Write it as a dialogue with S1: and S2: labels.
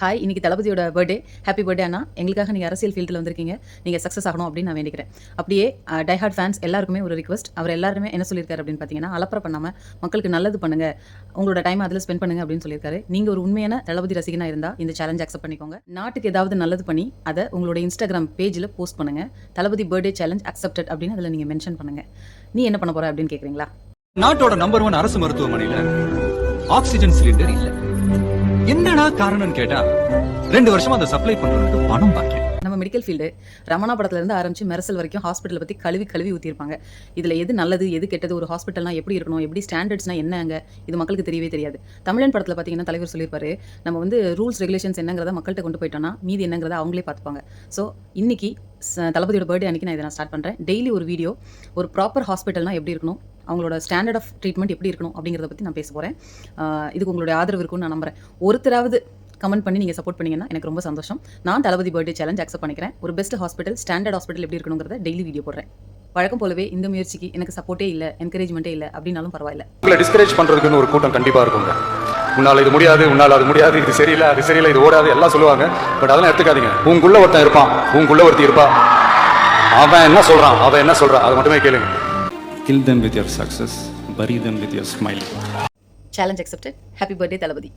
S1: Hi, இன்னைக்கு தளபதியோட birthday. Happy birthday அண்ணா. எங்களுக்காக நீங்கள் அரசியல் ஃபீல்டில் வந்திருக்கீங்க. நீங்கள் சக்ஸஸ் ஆகணும் அப்படின்னு நான் வேண்டிக்கிறேன். அப்படியே டைஹார்ட் ஃபேன்ஸ் எல்லாருக்குமே ஒரு ரிக்வஸ்ட். அவர் எல்லாருமே என்ன சொல்லியிருக்காரு அப்படின்னு பார்த்தீங்கன்னா, அலப்பற பண்ணாமல் மக்களுக்கு நல்லது பண்ணுங்க, உங்களோட டைம் அதில் ஸ்பெண்ட் பண்ணுங்க அப்படின்னு சொல்லியிருக்காரு. நீங்கள் ஒரு உண்மையான தளபதி ரசிகனாக இருந்தால் இந்த சேலஞ்ச் அக்செப்ட் பண்ணிக்கோங்க. நாட்டுக்கு ஏதாவது நல்லது பண்ணி அதை உங்களோட இன்ஸ்டாகிராம் பேஜில் போஸ்ட் பண்ணுங்க. தளபதி பர்த்டே சேலஞ்ச் அக்செப்டட் அப்படின்னு அதில் நீங்கள் மென்ஷன் பண்ணுங்க. நீ என்ன பண்ண போற அப்படின்னு கேட்குறீங்களா?
S2: நாட்டோட நம்பர் 1 அரசு மருத்துவமனையில ஆக்சிஜன் சிலிண்டர் இல்ல. என்னடா காரணம் கேட்டா 2 வருஷமா அதை சப்ளை பண்றதுக்கு பணம் பாக்கி.
S1: நம்ம மெடிக்கல் ஃபீல்டு ரமணா படத்துல இருந்து ஆரம்பிச்சு மெர்சல் வரைக்கும் ஹாஸ்பிட்டல் பத்தி கழுவி ஊத்திருப்பாங்க. இதுல எது நல்லது எது கெட்டது, ஒரு ஹாஸ்பிட்டல்னா எப்படி இருக்கணும், எப்படி ஸ்டாண்டர்ட்ஸ்னா என்னங்க, இது மக்களுக்கு தெரியவே தெரியாது. தமிழன் படத்துல பாத்தீங்கன்னா தலைவர் சொல்லியிருப்பாரு, நம்ம வந்து ரூல்ஸ் ரெகுலேஷன்ஸ் என்னங்கிறத மக்கள்கிட்ட கொண்டு போயிட்டோம்னா மீதி என்னங்கிறத அவங்களே பார்த்துப்பாங்க. ஸோ இன்னைக்கு தளபதியோட பர்த்டே அன்னைக்கு நான் இதை ஸ்டார்ட் பண்றேன். டெய்லி ஒரு வீடியோ, ஒரு ப்ராப்பர் ஹாஸ்பிட்டல்னா எப்படி இருக்கணும், அவங்களோட ஸ்டாண்டர்ட் ஆஃப் ட்ரீட்மெண்ட் எப்படி இருக்கணும் அப்படிங்கிறத பற்றி நான் பேச போகிறேன். இதுக்கு உங்களுடைய ஆதரவு இருக்கும்னு நான் நம்புறேன். ஒருத்தராவது கமெண்ட் பண்ணி நீங்கள் சப்போர்ட் பண்ணீங்கன்னா எனக்கு ரொம்ப சந்தோஷம். நான் தளபதி பர்த்டே சேலஞ்ச் அக்செப்ட் பண்ணிக்கிறேன். ஒரு பெஸ்ட் ஹாஸ்பிட்டல், ஸ்டாண்டர்ட் ஹாஸ்பிட்டல் எப்படி இருக்கணுங்கிறத டெய்லி வீடியோ போடுறேன். வழக்கம் போலவே இந்த முயற்சிக்கு எனக்கு சப்போர்ட்டே இல்லை, என்கரேஜ்மெண்ட்டே இல்லை அப்படின்னாலும் பரவாயில்ல.
S3: உங்களை டிஸ்கரேஜ் பண்ணுறதுக்குன்னு ஒரு கூட்டம் கண்டிப்பாக இருக்குங்க. உன்னால் இது முடியாது, உன்னால் அது முடியாது, இது சரியில்லை, அது சரியில்லை, இது ஓடாது எல்லாம் சொல்லுவாங்க. பட் அதெல்லாம் எடுத்துக்காதீங்க. உங்களுக்குள்ள ஒருத்தன் இருப்பான், உங்களுக்குள்ள ஒருத்தி இருப்பா. அவன் என்ன சொல்கிறான், அவன் என்ன சொல்கிறான், அதை மட்டுமே கேளுங்க.
S2: Kill them with your success, bury them with your smile.
S1: Challenge accepted. Happy birthday, Thalapathy.